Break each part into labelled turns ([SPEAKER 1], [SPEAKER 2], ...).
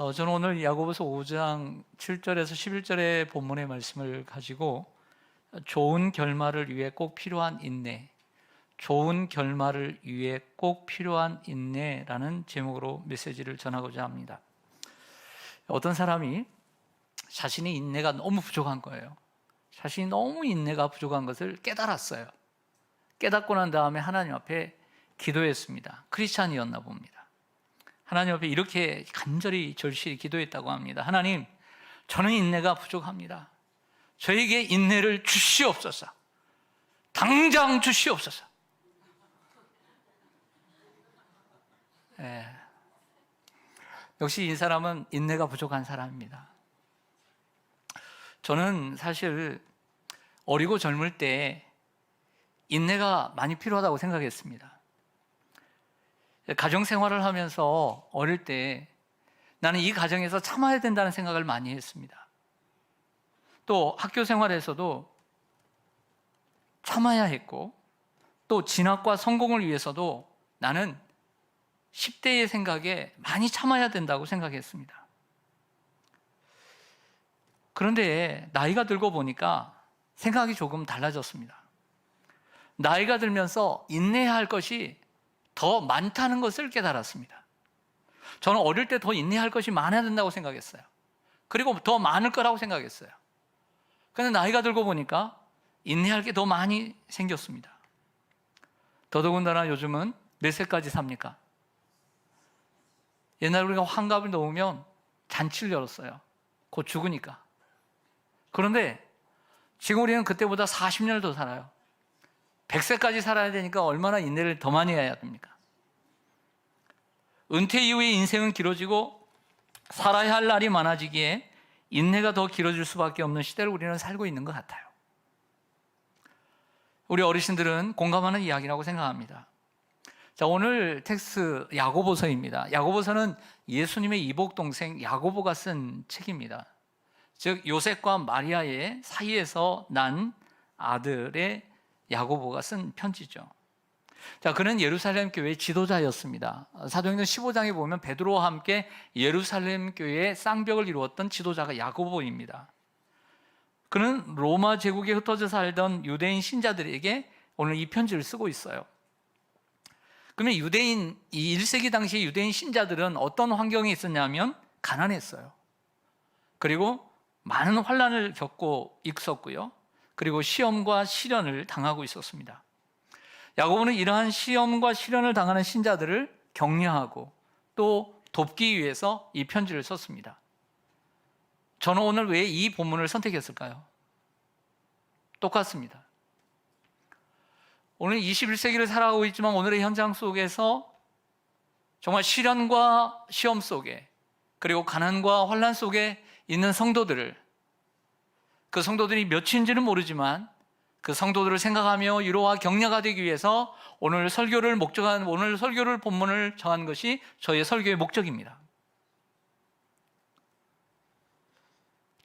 [SPEAKER 1] 저는 오늘 야고보서 5장 7절에서 11절의 본문의 말씀을 가지고 좋은 결말을 위해 꼭 필요한 인내, 좋은 결말을 위해 꼭 필요한 인내라는 제목으로 메시지를 전하고자 합니다. 어떤 사람이 자신의 인내가 너무 부족한 거예요. 자신이 너무 인내가 부족한 것을 깨달았어요. 깨닫고 난 다음에 하나님 앞에 기도했습니다. 크리스찬이었나 봅니다. 하나님 앞에 이렇게 간절히 절실히 기도했다고 합니다. 하나님, 저는 인내가 부족합니다. 저에게 인내를 주시옵소서. 당장 주시옵소서. 역시 이 사람은 인내가 부족한 사람입니다. 저는 사실 어리고 젊을 때 인내가 많이 필요하다고 생각했습니다. 가정생활을 하면서 어릴 때 나는 이 가정에서 참아야 된다는 생각을 많이 했습니다. 또 학교 생활에서도 참아야 했고, 또 진학과 성공을 위해서도 나는 10대의 생각에 많이 참아야 된다고 생각했습니다. 그런데 나이가 들고 보니까 생각이 조금 달라졌습니다. 나이가 들면서 인내해야 할 것이 더 많다는 것을 깨달았습니다. 저는 어릴 때 더 인내할 것이 많아야 된다고 생각했어요. 그리고 더 많을 거라고 생각했어요. 그런데 나이가 들고 보니까 인내할 게 더 많이 생겼습니다. 더더군다나 요즘은 몇 세까지 삽니까? 옛날 우리가 환갑을 넘으면 잔치를 열었어요. 곧 죽으니까. 그런데 지금 우리는 그때보다 40년을 더 살아요. 100세까지 살아야 되니까 얼마나 인내를 더 많이 해야 됩니까? 은퇴 이후의 인생은 길어지고 살아야 할 날이 많아지기에 인내가 더 길어질 수밖에 없는 시대를 우리는 살고 있는 것 같아요. 우리 어르신들은 공감하는 이야기라고 생각합니다. 자, 오늘 텍스트 야고보서입니다. 야고보서는 예수님의 이복 동생 야고보가 쓴 책입니다. 즉 요셉과 마리아의 사이에서 난 아들의 야고보가 쓴 편지죠. 자, 그는 예루살렘 교회의 지도자였습니다. 사도행전 15장에 보면 베드로와 함께 예루살렘 교회의 쌍벽을 이루었던 지도자가 야고보입니다. 그는 로마 제국에 흩어져 살던 유대인 신자들에게 오늘 이 편지를 쓰고 있어요. 그러면 이 1세기 당시 유대인 신자들은 어떤 환경에 있었냐면 가난했어요. 그리고 많은 환난을 겪고 있었고요. 그리고 시험과 시련을 당하고 있었습니다. 야고보는 이러한 시험과 시련을 당하는 신자들을 격려하고 또 돕기 위해서 이 편지를 썼습니다. 저는 오늘 왜 이 본문을 선택했을까요? 똑같습니다. 오늘 21세기를 살아가고 있지만 오늘의 현장 속에서 정말 시련과 시험 속에 그리고 가난과 환난 속에 있는 성도들을, 그 성도들이 몇인지는 모르지만 그 성도들을 생각하며 위로와 격려가 되기 위해서 오늘 설교를 본문을 정한 것이 저의 설교의 목적입니다.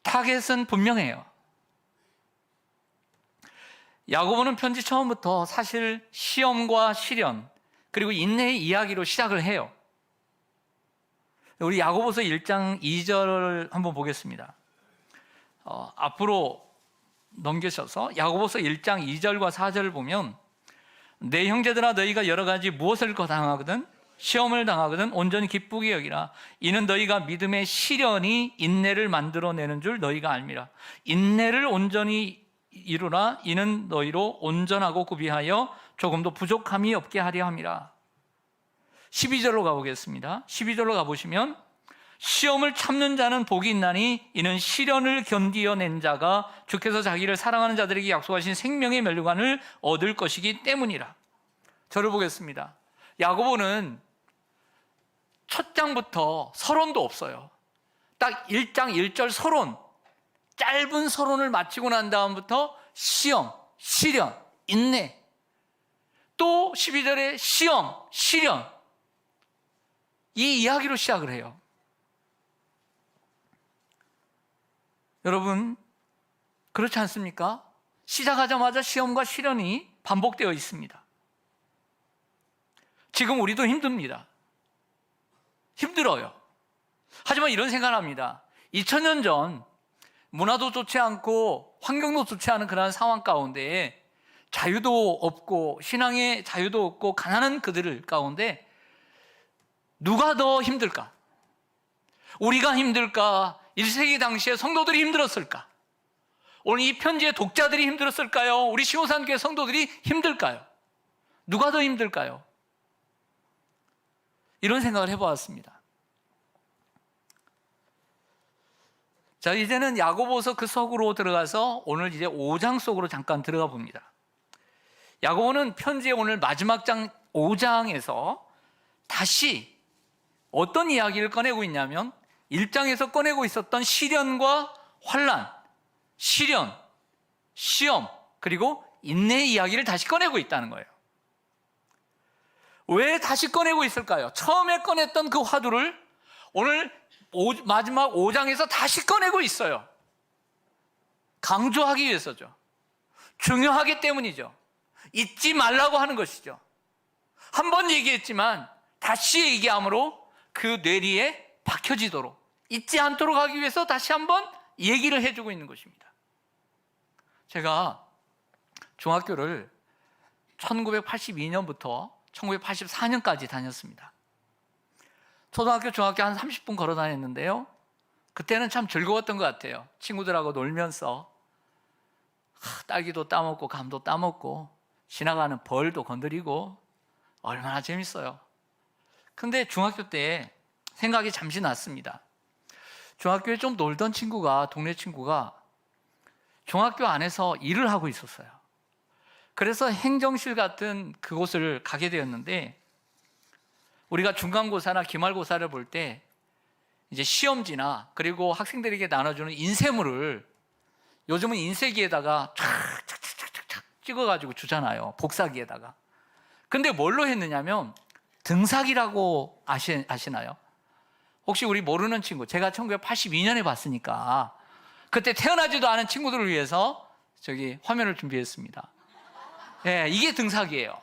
[SPEAKER 1] 타겟은 분명해요. 야고보는 편지 처음부터 사실 시험과 시련 그리고 인내의 이야기로 시작을 해요. 우리 야고보서 1장 2절을 한번 보겠습니다. 앞으로 넘기셔서 야고보서 1장 2절과 4절을 보면 내 형제들아 너희가 여러 가지 무엇을 당하거든 시험을 당하거든 온전히 기쁘게 여기라. 이는 너희가 믿음의 시련이 인내를 만들어내는 줄 너희가 알미라. 인내를 온전히 이루라. 이는 너희로 온전하고 구비하여 조금도 부족함이 없게 하려 함이라. 12절로 가보겠습니다. 12절로 가보시면 시험을 참는 자는 복이 있나니 이는 시련을 견디어낸 자가 주께서 자기를 사랑하는 자들에게 약속하신 생명의 멸류관을 얻을 것이기 때문이라. 저를 보겠습니다. 야고보는 첫 장부터 서론도 없어요. 딱 1장 1절 서론, 짧은 서론을 마치고 난 다음부터 시험, 시련, 인내, 또 12절에 시험, 시련, 이 이야기로 시작을 해요. 여러분, 그렇지 않습니까? 시작하자마자 시험과 시련이 반복되어 있습니다. 지금 우리도 힘듭니다. 힘들어요. 하지만 이런 생각을 합니다. 2000년 전 문화도 좋지 않고 환경도 좋지 않은 그런 상황 가운데 자유도 없고 신앙의 자유도 없고 가난한 그들 가운데 누가 더 힘들까? 우리가 힘들까? 1세기 당시에 성도들이 힘들었을까? 오늘 이 편지의 독자들이 힘들었을까요? 우리 시호산교회 성도들이 힘들까요? 누가 더 힘들까요? 이런 생각을 해보았습니다. 자, 이제는 야고보서 그 속으로 들어가서 오늘 이제 5장 속으로 잠깐 들어가 봅니다. 야고보는 편지의 오늘 마지막 장 5장에서 다시 어떤 이야기를 꺼내고 있냐면 1장에서 꺼내고 있었던 시련과 환난, 시련, 시험, 그리고 인내의 이야기를 다시 꺼내고 있다는 거예요. 왜 다시 꺼내고 있을까요? 처음에 꺼냈던 그 화두를 오늘 마지막 5장에서 다시 꺼내고 있어요. 강조하기 위해서죠. 중요하기 때문이죠. 잊지 말라고 하는 것이죠. 한 번 얘기했지만 다시 얘기함으로 그 뇌리에 박혀지도록, 잊지 않도록 하기 위해서 다시 한번 얘기를 해주고 있는 것입니다. 제가 중학교를 1982년부터 1984년까지 다녔습니다. 초등학교, 중학교 한 30분 걸어 다녔는데요. 그때는 참 즐거웠던 것 같아요. 친구들하고 놀면서 딸기도 따먹고 감도 따먹고 지나가는 벌도 건드리고 얼마나 재밌어요. 근데 중학교 때 생각이 잠시 났습니다. 중학교에 좀 놀던 친구가, 동네 친구가 중학교 안에서 일을 하고 있었어요. 그래서 행정실 같은 그곳을 가게 되었는데 우리가 중간고사나 기말고사를 볼 때 이제 시험지나 그리고 학생들에게 나눠주는 인쇄물을 요즘은 인쇄기에다가 촥촥촥촥 찍어가지고 주잖아요. 복사기에다가. 근데 뭘로 했느냐면 등사기라고 아시나요? 혹시 우리 모르는 친구, 제가 1982년에 봤으니까 그때 태어나지도 않은 친구들을 위해서 저기 화면을 준비했습니다. 네, 이게 등사기예요.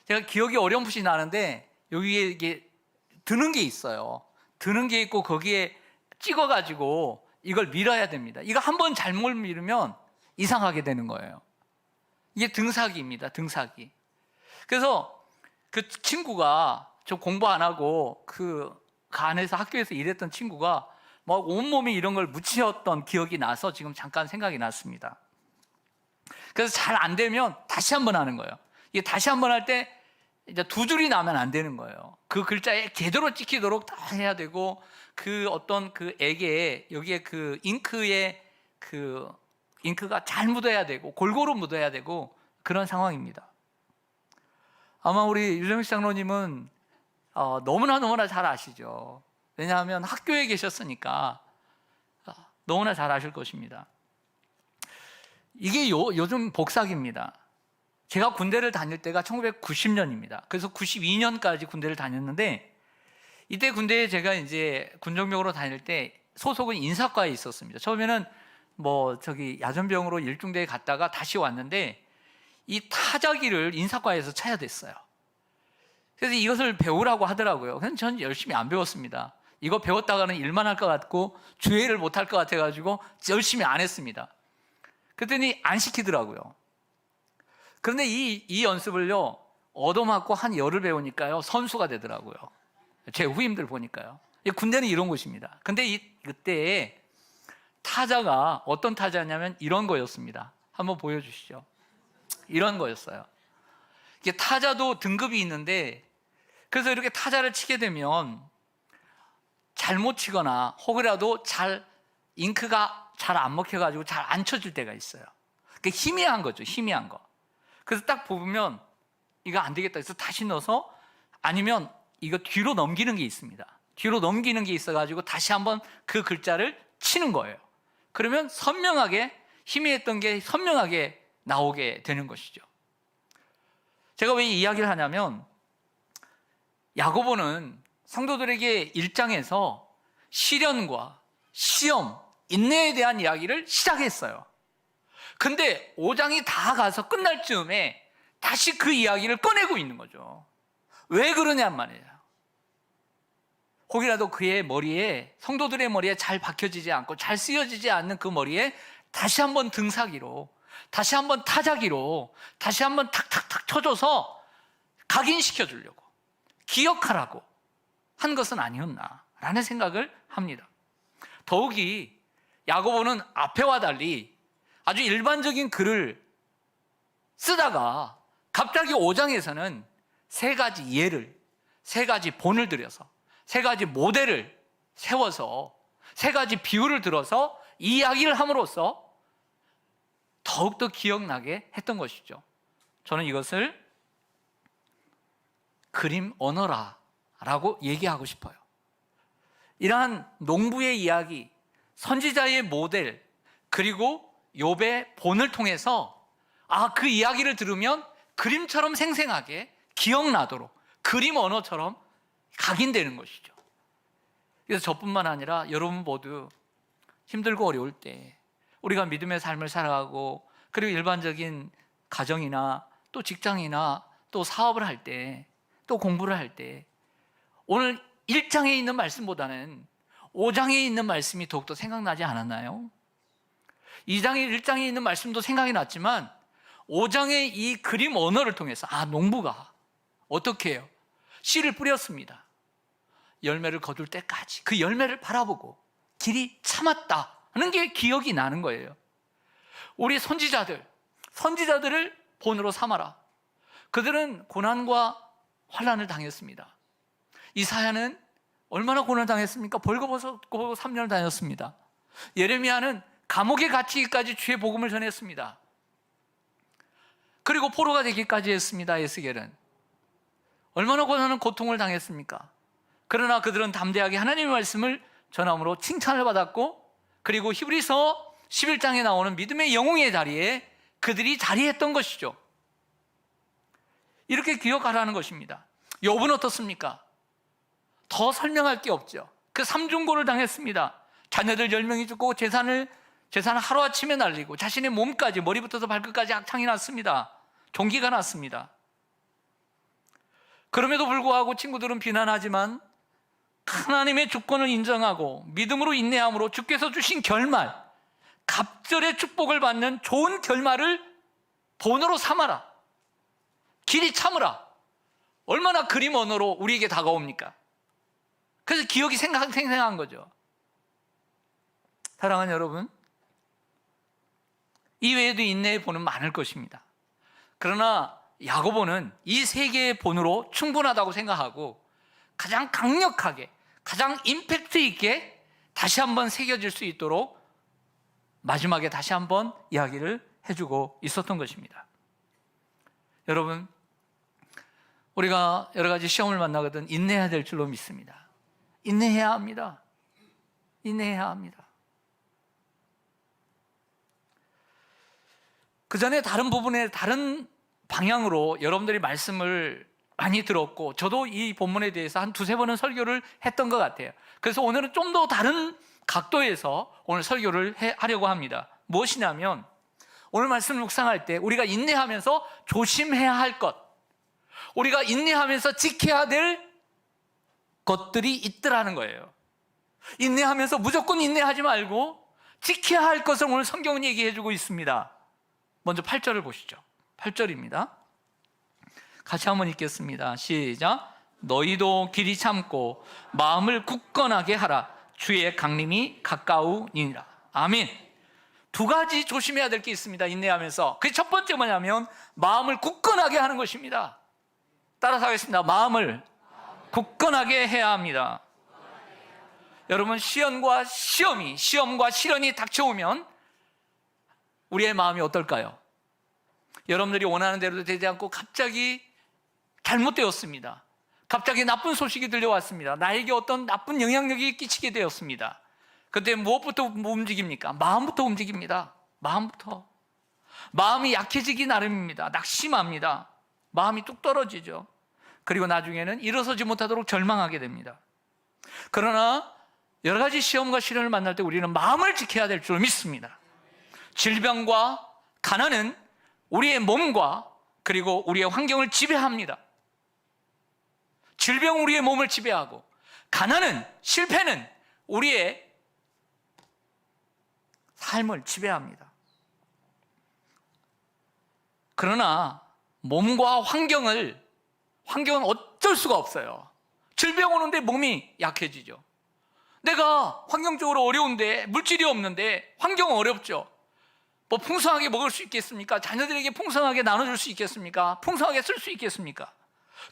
[SPEAKER 1] 제가 기억이 어렴풋이 나는데 여기에 이게 드는 게 있어요. 드는 게 있고 거기에 찍어가지고 이걸 밀어야 됩니다. 이거 한번 잘못 밀으면 이상하게 되는 거예요. 이게 등사기입니다. 등사기. 그래서 그 친구가 저 공부 안 하고 그 안에서 학교에서 일했던 친구가 막 온몸에 이런 걸 묻히었던 기억이 나서 지금 잠깐 생각이 났습니다. 그래서 잘 안 되면 다시 한번 하는 거예요. 이게 다시 한번 할 때 이제 두 줄이 나면 안 되는 거예요. 그 글자에 제대로 찍히도록 다 해야 되고 그 어떤 그 액에 여기에 그 잉크에 그 잉크가 잘 묻어야 되고 골고루 묻어야 되고 그런 상황입니다. 아마 우리 유정식 장로님은 너무나 잘 아시죠. 왜냐하면 학교에 계셨으니까 너무나 잘 아실 것입니다. 이게 요즘 복사기입니다. 제가 군대를 다닐 때가 1990년입니다. 그래서 92년까지 군대를 다녔는데 이때 군대에 제가 이제 군정병으로 다닐 때 소속은 인사과에 있었습니다. 처음에는 뭐 저기 야전병으로 일중대에 갔다가 다시 왔는데 이 타자기를 인사과에서 쳐야 됐어요. 그래서 이것을 배우라고 하더라고요. 그래서 전 열심히 안 배웠습니다. 이거 배웠다가는 일만 할 것 같고 주회를 못 할 것 같아가지고 열심히 안 했습니다. 그랬더니 안 시키더라고요. 그런데 이 연습을요 얻어맞고 한 열흘 배우니까요 선수가 되더라고요. 제 후임들 보니까요. 군대는 이런 곳입니다. 근데 그때 타자가 어떤 타자냐면 이런 거였습니다. 한번 보여주시죠. 이런 거였어요. 이게 타자도 등급이 있는데 그래서 이렇게 타자를 치게 되면 잘못 치거나 혹이라도 잉크가 잘 안 먹혀가지고 잘 안 쳐질 때가 있어요. 그게 희미한 거죠. 희미한 거. 그래서 딱 보면 이거 안 되겠다 해서 다시 넣어서 아니면 이거 뒤로 넘기는 게 있습니다. 뒤로 넘기는 게 있어가지고 다시 한번 그 글자를 치는 거예요. 그러면 선명하게 희미했던 게 선명하게 나오게 되는 것이죠. 제가 왜 이 이야기를 하냐면 야고보는 성도들에게 1장에서 시련과 시험, 인내에 대한 이야기를 시작했어요. 근데 5장이 다 가서 끝날 즈음에 다시 그 이야기를 꺼내고 있는 거죠. 왜 그러냔 말이에요. 혹이라도 그의 머리에, 성도들의 머리에 잘 박혀지지 않고 잘 쓰여지지 않는 그 머리에 다시 한번 등사기로, 다시 한번 타자기로, 다시 한번 탁탁탁 쳐줘서 각인시켜 주려고, 기억하라고 한 것은 아니었나라는 생각을 합니다. 더욱이 야고보는 앞에와 달리 아주 일반적인 글을 쓰다가 갑자기 5장에서는 세 가지 예를, 세 가지 본을 들여서, 세 가지 모델을 세워서, 세 가지 비유를 들어서 이야기를 함으로써 더욱더 기억나게 했던 것이죠. 저는 이것을 그림 언어라고 얘기하고 싶어요. 이러한 농부의 이야기, 선지자의 모델, 그리고 욥의 본을 통해서 그 이야기를 들으면 그림처럼 생생하게 기억나도록 그림 언어처럼 각인되는 것이죠. 그래서 저뿐만 아니라 여러분 모두 힘들고 어려울 때, 우리가 믿음의 삶을 살아가고, 그리고 일반적인 가정이나 또 직장이나 또 사업을 할 때, 또 공부를 할 때, 오늘 1장에 있는 말씀보다는 5장에 있는 말씀이 더욱더 생각나지 않았나요? 1장에 있는 말씀도 생각이 났지만 5장의 이 그림 언어를 통해서 농부가 어떻게 해요? 씨를 뿌렸습니다. 열매를 거둘 때까지 그 열매를 바라보고 길이 참았다 하는 게 기억이 나는 거예요. 우리 선지자들을 본으로 삼아라. 그들은 고난과 환난을 당했습니다. 이사야는 얼마나 고난을 당했습니까? 벌거벗고 3년을 다녔습니다. 예레미야는 감옥에 갇히기까지 주의 복음을 전했습니다. 그리고 포로가 되기까지 했습니다. 에스겔은 얼마나 고통을 당했습니까? 그러나 그들은 담대하게 하나님의 말씀을 전함으로 칭찬을 받았고, 그리고 히브리서 11장에 나오는 믿음의 영웅의 자리에 그들이 자리했던 것이죠. 이렇게 기억하라는 것입니다. 욥은 어떻습니까? 더 설명할 게 없죠. 그 삼중고를 당했습니다. 자녀들 10명이 죽고 재산을 하루아침에 날리고 자신의 몸까지, 머리부터 발끝까지 악창이 났습니다. 종기가 났습니다. 그럼에도 불구하고 친구들은 비난하지만 하나님의 주권을 인정하고 믿음으로 인내함으로 주께서 주신 결말, 갑절의 축복을 받는 좋은 결말을 본으로 삼아라. 길이 참으라. 얼마나 그림 언어로 우리에게 다가옵니까? 그래서 기억이 생생한 거죠. 사랑하는 여러분, 이외에도 인내의 본은 많을 것입니다. 그러나 야고보는 이 세 개의 본으로 충분하다고 생각하고 가장 강력하게, 가장 임팩트 있게 다시 한번 새겨질 수 있도록 마지막에 다시 한번 이야기를 해주고 있었던 것입니다. 여러분, 우리가 여러 가지 시험을 만나거든 인내해야 될 줄로 믿습니다. 인내해야 합니다. 인내해야 합니다. 그 전에 다른 부분에 다른 방향으로 여러분들이 말씀을 많이 들었고, 저도 이 본문에 대해서 한 두세 번은 설교를 했던 것 같아요. 그래서 오늘은 좀 더 다른 각도에서 오늘 설교를 하려고 합니다. 무엇이냐면, 오늘 말씀을 묵상할 때 우리가 인내하면서 조심해야 할 것, 우리가 인내하면서 지켜야 될 것들이 있더라는 거예요. 인내하면서 무조건 인내하지 말고 지켜야 할 것을 오늘 성경은 얘기해 주고 있습니다. 먼저 8절을 보시죠. 8절입니다. 같이 한번 읽겠습니다. 시작. 너희도 길이 참고 마음을 굳건하게 하라. 주의 강림이 가까우니라. 아멘. 두 가지 조심해야 될 게 있습니다. 인내하면서. 그 첫 번째 뭐냐면 마음을 굳건하게 하는 것입니다. 따라서 하겠습니다. 마음을 굳건하게 해야 합니다. 여러분, 시험과 시련이 닥쳐오면 우리의 마음이 어떨까요? 여러분들이 원하는 대로 되지 않고 갑자기 잘못되었습니다. 갑자기 나쁜 소식이 들려왔습니다. 나에게 어떤 나쁜 영향력이 끼치게 되었습니다. 그때 무엇부터 움직입니까? 마음부터 움직입니다. 마음부터. 마음이 약해지기 나름입니다. 낙심합니다. 마음이 뚝 떨어지죠. 그리고 나중에는 일어서지 못하도록 절망하게 됩니다. 그러나 여러 가지 시험과 시련을 만날 때 우리는 마음을 지켜야 될 줄 믿습니다. 질병과 가난은 우리의 몸과 그리고 우리의 환경을 지배합니다. 질병은 우리의 몸을 지배하고 가난은, 실패는 우리의 삶을 지배합니다. 그러나 몸과 환경은 어쩔 수가 없어요. 질병 오는데 몸이 약해지죠. 내가 환경적으로 어려운데, 물질이 없는데 환경은 어렵죠. 뭐 풍성하게 먹을 수 있겠습니까? 자녀들에게 풍성하게 나눠줄 수 있겠습니까? 풍성하게 쓸 수 있겠습니까?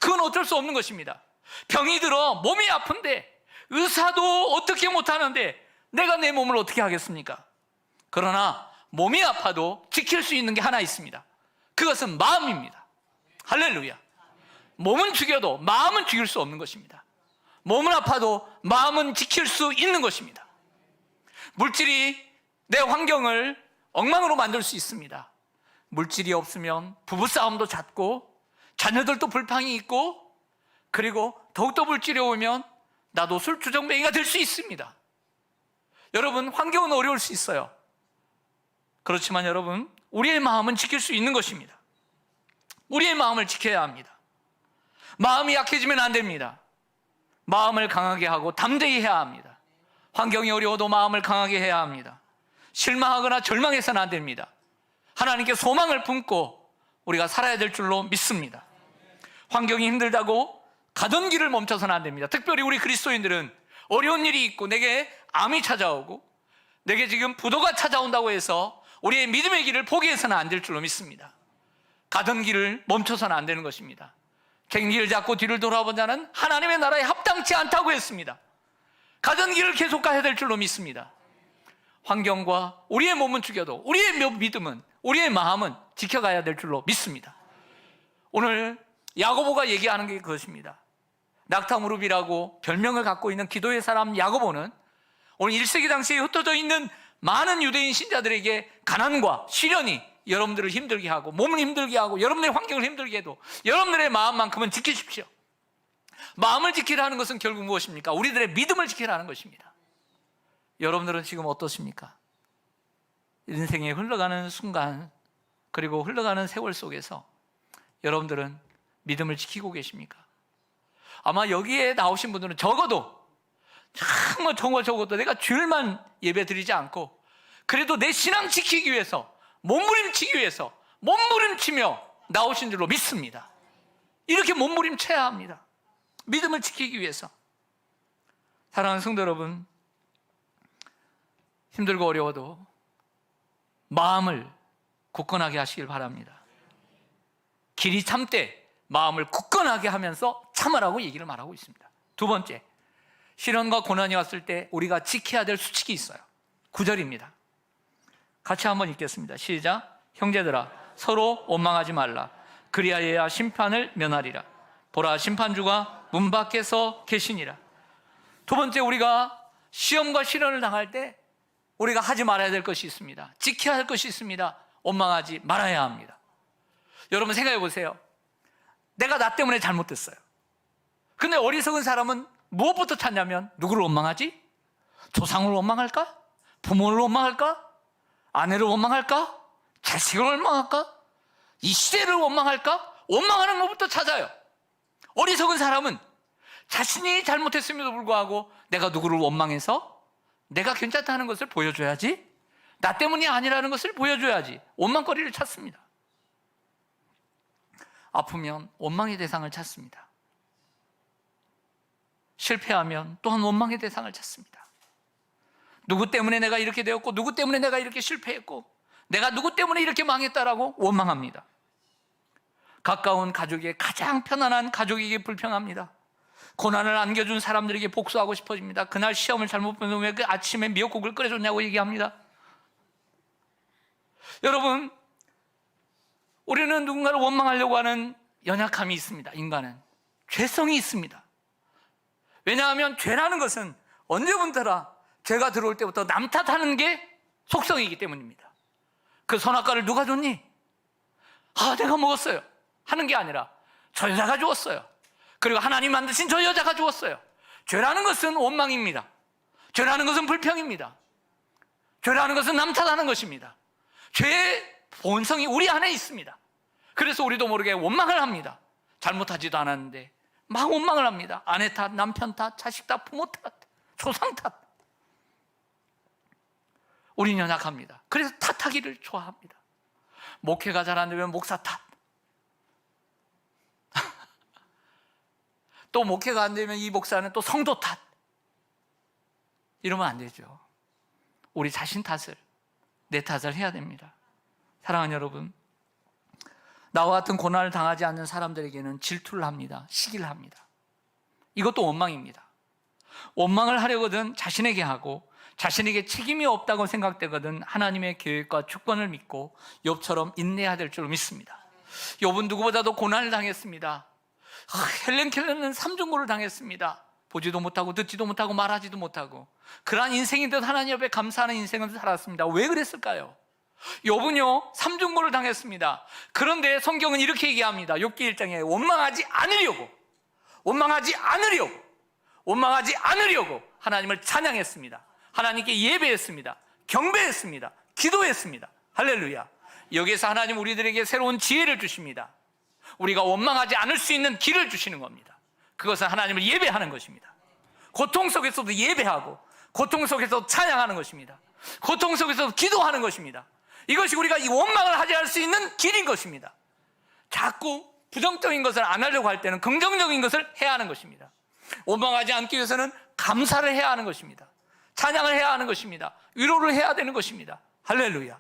[SPEAKER 1] 그건 어쩔 수 없는 것입니다. 병이 들어 몸이 아픈데 의사도 어떻게 못하는데 내가 내 몸을 어떻게 하겠습니까? 그러나 몸이 아파도 지킬 수 있는 게 하나 있습니다. 그것은 마음입니다. 할렐루야. 몸은 죽여도 마음은 죽일 수 없는 것입니다. 몸은 아파도 마음은 지킬 수 있는 것입니다. 물질이 내 환경을 엉망으로 만들 수 있습니다. 물질이 없으면 부부싸움도 잦고 자녀들도 불평이 있고, 그리고 더욱더 물질이 오면 나도 술주정뱅이가 될 수 있습니다. 여러분, 환경은 어려울 수 있어요. 그렇지만 여러분, 우리의 마음은 지킬 수 있는 것입니다. 우리의 마음을 지켜야 합니다. 마음이 약해지면 안 됩니다. 마음을 강하게 하고 담대히 해야 합니다. 환경이 어려워도 마음을 강하게 해야 합니다. 실망하거나 절망해서는 안 됩니다. 하나님께 소망을 품고 우리가 살아야 될 줄로 믿습니다. 환경이 힘들다고 가던 길을 멈춰서는 안 됩니다. 특별히 우리 그리스도인들은 어려운 일이 있고 내게 암이 찾아오고 내게 지금 부도가 찾아온다고 해서 우리의 믿음의 길을 포기해서는 안 될 줄로 믿습니다. 가던 길을 멈춰서는 안 되는 것입니다. 갱길을 잡고 뒤를 돌아본 자는 하나님의 나라에 합당치 않다고 했습니다. 가던 길을 계속 가야 될 줄로 믿습니다. 환경과 우리의 몸은 죽여도 우리의 믿음은, 우리의 마음은 지켜가야 될 줄로 믿습니다. 오늘 야고보가 얘기하는 게 그것입니다. 낙타무릎이라고 별명을 갖고 있는 기도의 사람 야고보는 오늘 1세기 당시에 흩어져 있는 많은 유대인 신자들에게 가난과 시련이 여러분들을 힘들게 하고 몸을 힘들게 하고 여러분들의 환경을 힘들게 해도 여러분들의 마음만큼은 지키십시오. 마음을 지키라는 것은 결국 무엇입니까? 우리들의 믿음을 지키라는 것입니다. 여러분들은 지금 어떻습니까? 인생에 흘러가는 순간, 그리고 흘러가는 세월 속에서 여러분들은 믿음을 지키고 계십니까? 아마 여기에 나오신 분들은 적어도 정말 적어도 내가 주일만 예배 드리지 않고 그래도 내 신앙 지키기 위해서, 몸부림치기 위해서 몸부림치며 나오신 줄로 믿습니다. 이렇게 몸부림쳐야 합니다. 믿음을 지키기 위해서. 사랑하는 성도 여러분, 힘들고 어려워도 마음을 굳건하게 하시길 바랍니다. 길이 참되 마음을 굳건하게 하면서 참으라고 얘기를 말하고 있습니다. 두 번째, 시련과 고난이 왔을 때 우리가 지켜야 될 수칙이 있어요. 9절입니다. 같이 한번 읽겠습니다. 시작. 형제들아, 서로 원망하지 말라. 그리하여야 심판을 면하리라. 보라, 심판주가 문 밖에서 계시니라. 두 번째, 우리가 시험과 시련을 당할 때 우리가 하지 말아야 될 것이 있습니다. 지켜야 할 것이 있습니다. 원망하지 말아야 합니다. 여러분 생각해 보세요. 내가 나 때문에 잘못됐어요. 근데 어리석은 사람은 무엇부터 찾냐면, 누구를 원망하지? 조상을 원망할까? 부모를 원망할까? 아내를 원망할까? 자식을 원망할까? 이 시대를 원망할까? 원망하는 것부터 찾아요. 어리석은 사람은 자신이 잘못했음에도 불구하고 내가 누구를 원망해서 내가 괜찮다는 것을 보여줘야지, 나 때문이 아니라는 것을 보여줘야지 원망거리를 찾습니다. 아프면 원망의 대상을 찾습니다. 실패하면 또한 원망의 대상을 찾습니다. 누구 때문에 내가 이렇게 되었고, 누구 때문에 내가 이렇게 실패했고, 내가 누구 때문에 이렇게 망했다라고 원망합니다. 가까운 가족에게 가장 편안한 가족에게 불평합니다. 고난을 안겨준 사람들에게 복수하고 싶어집니다. 그날 시험을 잘못 보면 왜 그 아침에 미역국을 끓여줬냐고 얘기합니다. 여러분, 우리는 누군가를 원망하려고 하는 연약함이 있습니다. 인간은 죄성이 있습니다. 왜냐하면 죄라는 것은 언제부터라 죄가 들어올 때부터 남 탓하는 게 속성이기 때문입니다. 그 선악과를 누가 줬니? 내가 먹었어요 하는 게 아니라 저 여자가 주었어요. 그리고 하나님 만드신 저 여자가 주었어요. 죄라는 것은 원망입니다. 죄라는 것은 불평입니다. 죄라는 것은 남 탓하는 것입니다. 죄의 본성이 우리 안에 있습니다. 그래서 우리도 모르게 원망을 합니다. 잘못하지도 않았는데 막 원망을 합니다. 아내 탓, 남편 탓, 자식 탓, 부모 탓, 조상 탓. 우리는 연약합니다. 그래서 탓하기를 좋아합니다. 목회가 잘 안 되면 목사 탓. 또 목회가 안 되면 이 목사는 또 성도 탓. 이러면 안 되죠. 우리 자신 탓을, 내 탓을 해야 됩니다. 사랑하는 여러분, 나와 같은 고난을 당하지 않는 사람들에게는 질투를 합니다. 시기를 합니다. 이것도 원망입니다. 원망을 하려거든 자신에게 하고, 자신에게 책임이 없다고 생각되거든 하나님의 계획과 주권을 믿고 욥처럼 인내해야 될 줄 믿습니다. 욥은 누구보다도 고난을 당했습니다. 헬렌 켈러는 삼중고를 당했습니다. 보지도 못하고 듣지도 못하고 말하지도 못하고 그러한 인생인데도 하나님 앞에 감사하는 인생을 살았습니다. 왜 그랬을까요? 욥은요 삼중고를 당했습니다. 그런데 성경은 이렇게 얘기합니다. 욥기 1장에 원망하지 않으려고 하나님을 찬양했습니다. 하나님께 예배했습니다. 경배했습니다. 기도했습니다. 할렐루야. 여기에서 하나님 우리들에게 새로운 지혜를 주십니다. 우리가 원망하지 않을 수 있는 길을 주시는 겁니다. 그것은 하나님을 예배하는 것입니다. 고통 속에서도 예배하고 고통 속에서도 찬양하는 것입니다. 고통 속에서도 기도하는 것입니다. 이것이 우리가 이 원망을 하지 않을 수 있는 길인 것입니다. 자꾸 부정적인 것을 안 하려고 할 때는 긍정적인 것을 해야 하는 것입니다. 원망하지 않기 위해서는 감사를 해야 하는 것입니다. 찬양을 해야 하는 것입니다. 위로를 해야 되는 것입니다. 할렐루야.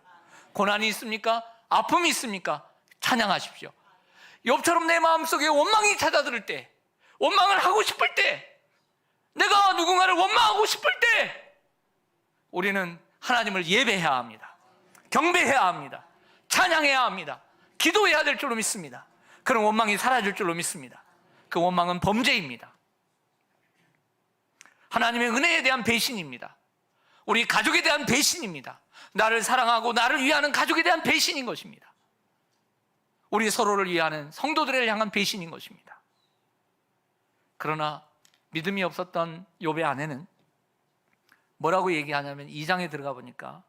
[SPEAKER 1] 고난이 있습니까? 아픔이 있습니까? 찬양하십시오. 욥처럼 내 마음속에 원망이 찾아들 때, 원망을 하고 싶을 때, 내가 누군가를 원망하고 싶을 때 우리는 하나님을 예배해야 합니다. 경배해야 합니다. 찬양해야 합니다. 기도해야 될 줄로 믿습니다. 그런 원망이 사라질 줄로 믿습니다. 그 원망은 범죄입니다. 하나님의 은혜에 대한 배신입니다. 우리 가족에 대한 배신입니다. 나를 사랑하고 나를 위하는 가족에 대한 배신인 것입니다. 우리 서로를 위하는 성도들을 향한 배신인 것입니다. 그러나 믿음이 없었던 욥의 아내는 뭐라고 얘기하냐면 2장에 들어가 보니까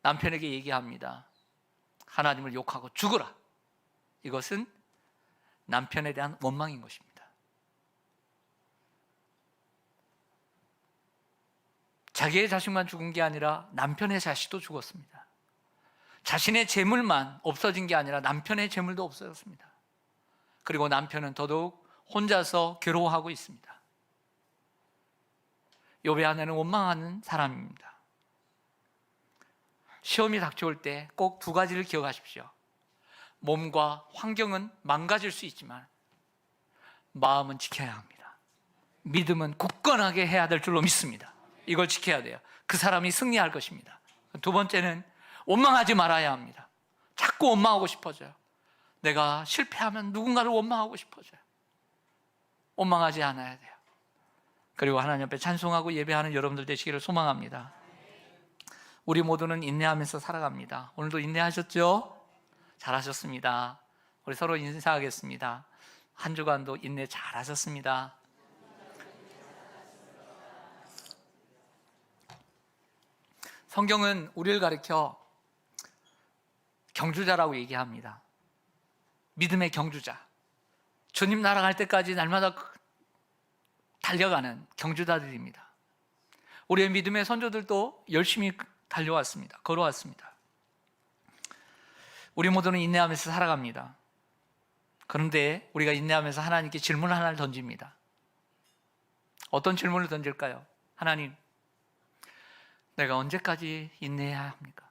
[SPEAKER 1] 남편에게 얘기합니다. 하나님을 욕하고 죽으라. 이것은 남편에 대한 원망인 것입니다. 자기의 자식만 죽은 게 아니라 남편의 자식도 죽었습니다. 자신의 재물만 없어진 게 아니라 남편의 재물도 없어졌습니다. 그리고 남편은 더더욱 혼자서 괴로워하고 있습니다. 욥의 아내는 원망하는 사람입니다. 시험이 닥쳐올 때 꼭 두 가지를 기억하십시오. 몸과 환경은 망가질 수 있지만 마음은 지켜야 합니다. 믿음은 굳건하게 해야 될 줄로 믿습니다. 이걸 지켜야 돼요. 그 사람이 승리할 것입니다. 두 번째는 원망하지 말아야 합니다. 자꾸 원망하고 싶어져요. 내가 실패하면 누군가를 원망하고 싶어져요. 원망하지 않아야 돼요. 그리고 하나님 앞에 찬송하고 예배하는 여러분들 되시기를 소망합니다. 우리 모두는 인내하면서 살아갑니다. 오늘도 인내하셨죠? 잘하셨습니다. 우리 서로 인사하겠습니다. 한 주간도 인내 잘하셨습니다. 성경은 우리를 가리켜 경주자라고 얘기합니다. 믿음의 경주자. 주님 나라 갈 때까지 날마다 달려가는 경주자들입니다. 우리의 믿음의 선조들도 열심히 달려왔습니다. 걸어왔습니다. 우리 모두는 인내하면서 살아갑니다. 그런데 우리가 인내하면서 하나님께 질문 하나를 던집니다. 어떤 질문을 던질까요? 하나님, 내가 언제까지 인내해야 합니까?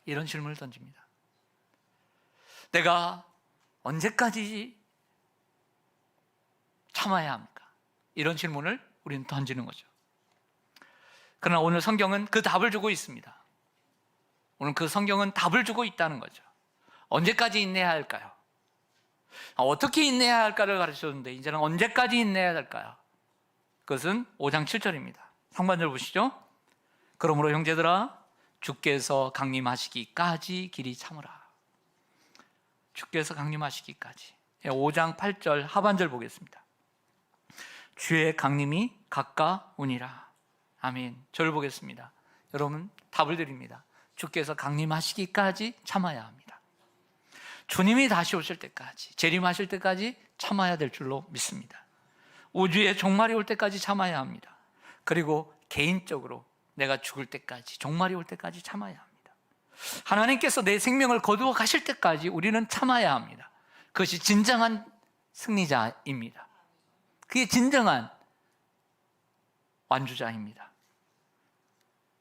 [SPEAKER 1] 이런 질문을 던집니다. 내가 언제까지 참아야 합니까? 이런 질문을 우리는 던지는 거죠. 그러나 오늘 성경은 그 답을 주고 있습니다. 오늘 그 성경은 답을 주고 있다는 거죠. 언제까지 인내해야 할까요? 어떻게 인내해야 할까를 가르쳐줬는데 이제는 언제까지 인내해야 할까요? 그것은 5장 7절입니다. 상반절 보시죠. 그러므로 형제들아 주께서 강림하시기까지 길이 참으라. 주께서 강림하시기까지. 5장 8절 하반절 보겠습니다. 주의 강림이 가까우니라. 아멘. 저를 보겠습니다. 여러분 답을 드립니다. 주께서 강림하시기까지 참아야 합니다. 주님이 다시 오실 때까지, 재림하실 때까지 참아야 될 줄로 믿습니다. 우주의 종말이 올 때까지 참아야 합니다. 그리고 개인적으로 내가 죽을 때까지, 종말이 올 때까지 참아야 합니다. 하나님께서 내 생명을 거두어 가실 때까지 우리는 참아야 합니다. 그것이 진정한 승리자입니다. 그게 진정한 완주자입니다.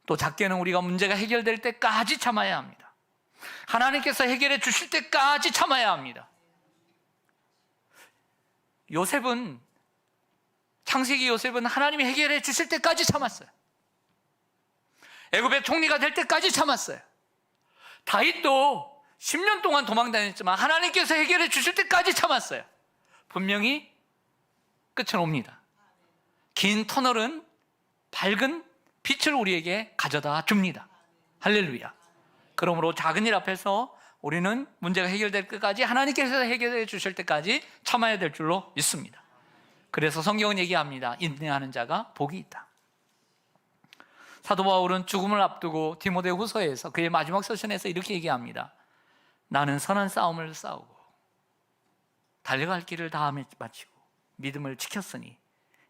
[SPEAKER 1] 또 작게는 우리가 문제가 해결될 때까지 참아야 합니다. 하나님께서 해결해 주실 때까지 참아야 합니다. 창세기 요셉은 하나님이 해결해 주실 때까지 참았어요. 애굽의 총리가 될 때까지 참았어요. 다윗도 10년 동안 도망다녔지만 하나님께서 해결해 주실 때까지 참았어요. 분명히 끝은 옵니다. 긴 터널은 밝은 빛을 우리에게 가져다 줍니다. 할렐루야. 그러므로 작은 일 앞에서 우리는 문제가 해결될 때까지, 하나님께서 해결해 주실 때까지 참아야 될 줄로 믿습니다. 그래서 성경은 얘기합니다. 인내하는 자가 복이 있다. 사도 바울은 죽음을 앞두고 디모데후서에서 그의 마지막 서신에서 이렇게 얘기합니다. 나는 선한 싸움을 싸우고 달려갈 길을 다 마치고 믿음을 지켰으니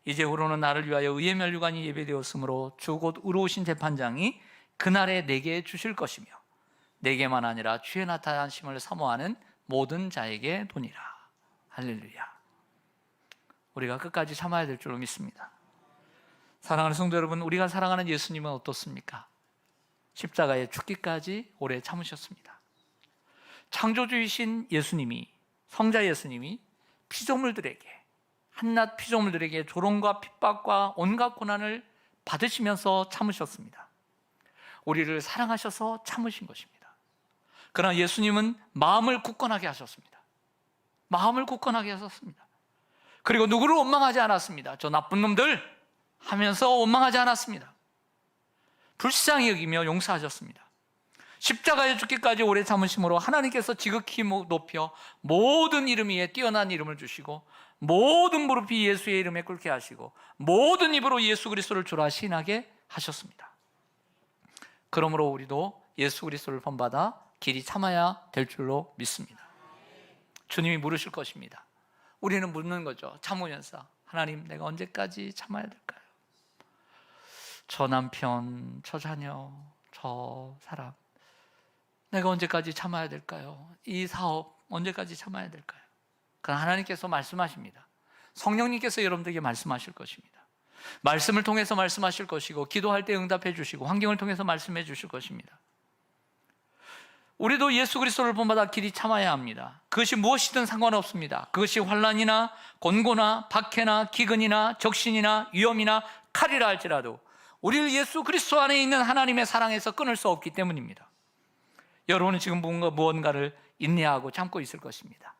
[SPEAKER 1] 이제후로는 나를 위하여 의의 면류관이 예배되었으므로 주 곧 의로우신 재판장이 그날에 내게 주실 것이며 내게만 아니라 주의 나타나심을 사모하는 모든 자에게 도니라. 할렐루야. 우리가 끝까지 참아야 될 줄로 믿습니다. 사랑하는 성도 여러분, 우리가 사랑하는 예수님은 어떻습니까? 십자가에 죽기까지 오래 참으셨습니다. 창조주이신 예수님이, 성자 예수님이 피조물들에게, 한낱 피조물들에게 조롱과 핍박과 온갖 고난을 받으시면서 참으셨습니다. 우리를 사랑하셔서 참으신 것입니다. 그러나 예수님은 마음을 굳건하게 하셨습니다. 마음을 굳건하게 하셨습니다. 그리고 누구를 원망하지 않았습니다. 저 나쁜 놈들 하면서 원망하지 않았습니다. 불쌍히 여기며 용서하셨습니다. 십자가에 죽기까지 오래 참으심으로 하나님께서 지극히 높여 모든 이름 위에 뛰어난 이름을 주시고 모든 무릎이 예수의 이름에 꿇게 하시고 모든 입으로 예수 그리스도를 주라 시인하게 하셨습니다. 그러므로 우리도 예수 그리스도를 본받아 길이 참아야 될 줄로 믿습니다. 주님이 물으실 것입니다. 우리는 묻는 거죠. 참으면서 하나님, 내가 언제까지 참아야 될까요? 저 남편, 저 자녀, 저 사람, 내가 언제까지 참아야 될까요? 이 사업 언제까지 참아야 될까요? 그러나 하나님께서 말씀하십니다. 성령님께서 여러분들에게 말씀하실 것입니다. 말씀을 통해서 말씀하실 것이고 기도할 때 응답해 주시고 환경을 통해서 말씀해 주실 것입니다. 우리도 예수 그리스도를 본받아 길이 참아야 합니다. 그것이 무엇이든 상관없습니다. 그것이 환난이나 곤고나 박해나 기근이나 적신이나 위험이나 칼이라 할지라도 우리를 예수 그리스도 안에 있는 하나님의 사랑에서 끊을 수 없기 때문입니다. 여러분은 지금 무언가를 인내하고 참고 있을 것입니다.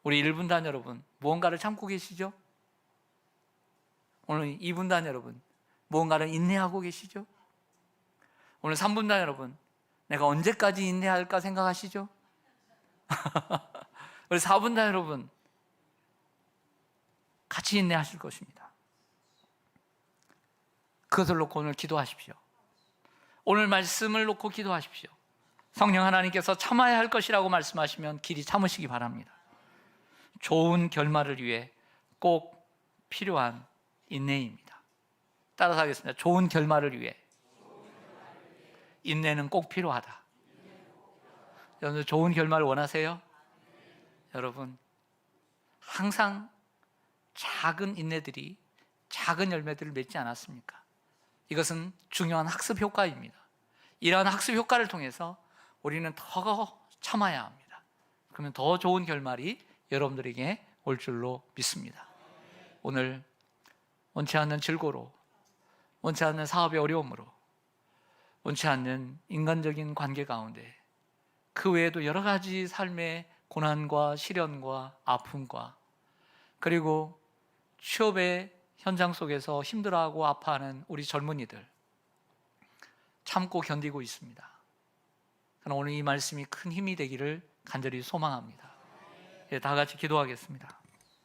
[SPEAKER 1] 우리 1분단 여러분, 무언가를 참고 계시죠? 오늘 2분단 여러분, 무언가를 인내하고 계시죠? 오늘 3분단 여러분, 내가 언제까지 인내할까 생각하시죠? 우리 4분단 여러분, 같이 인내하실 것입니다. 그것을 놓고 오늘 기도하십시오. 오늘 말씀을 놓고 기도하십시오. 성령 하나님께서 참아야 할 것이라고 말씀하시면 길이 참으시기 바랍니다. 좋은 결말을 위해 꼭 필요한 인내입니다. 따라서 하겠습니다. 좋은 결말을 위해 인내는 꼭 필요하다. 여러분, 좋은 결말을 원하세요? 여러분, 항상 작은 인내들이 작은 열매들을 맺지 않았습니까? 이것은 중요한 학습 효과입니다. 이러한 학습 효과를 통해서 우리는 더 참아야 합니다. 그러면 더 좋은 결말이 여러분들에게 올 줄로 믿습니다. 오늘 원치 않는 질고로, 원치 않는 사업의 어려움으로, 원치 않는 인간적인 관계 가운데 그 외에도 여러 가지 삶의 고난과 시련과 아픔과 그리고 취업의 현장 속에서 힘들어하고 아파하는 우리 젊은이들 참고 견디고 있습니다. 오늘 이 말씀이 큰 힘이 되기를 간절히 소망합니다. 다 같이 기도하겠습니다.